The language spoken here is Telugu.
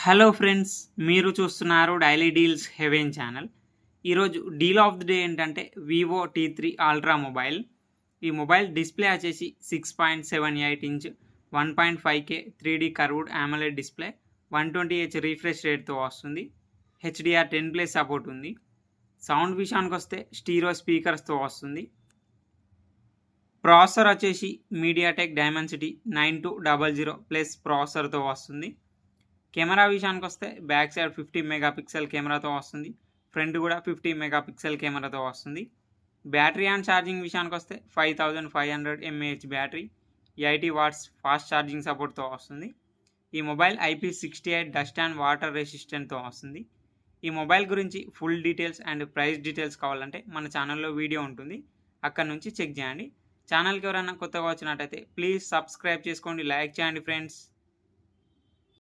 హలో ఫ్రెండ్స్, మీరు చూస్తున్నారు డైలీ డీల్స్ హెవెన్ ఛానల్. ఈరోజు డీల్ ఆఫ్ ది డే ఏంటంటే వివో T3 అల్ట్రా మొబైల్. ఈ మొబైల్ డిస్ప్లే వచ్చేసి 6.78 inch 1.5K 3D curved AMOLED display 120Hz refresh రేట్తో వస్తుంది. HDR10+ సపోర్ట్ ఉంది. సౌండ్ విషయానికి వస్తే స్టీరియో స్పీకర్స్తో వస్తుంది. ప్రాసెసర్ వచ్చేసి మీడియాటెక్ డైమెన్సిటీ 9200 ప్రాసెసర్తో వస్తుంది. కెమెరా విషయానికి వస్తే బ్యాక్ సైడ్ 50 మెగాపిక్సెల్ కెమెరాతో వస్తుంది. ఫ్రంట్ కూడా 50 మెగాపిక్సెల్ కెమెరాతో వస్తుంది. బ్యాటరీ అండ్ ఛార్జింగ్ విషయానికి వస్తే 5500 mAh battery, 80 watts fast charging సపోర్ట్తో వస్తుంది. ఈ mobile IP68 dust and water రెసిస్టెంట్తో వస్తుంది. ఈ మొబైల్ గురించి full details and price details కావాలంటే మన ఛానల్లో వీడియో ఉంటుంది, అక్కడ నుంచి చెక్ చేయండి. ఛానల్కి ఎవరైనా కొత్తగా వచ్చినట్టయితే ప్లీజ్ సబ్స్క్రైబ్ చేసుకోండి, లైక్ చేయండి ఫ్రెండ్స్.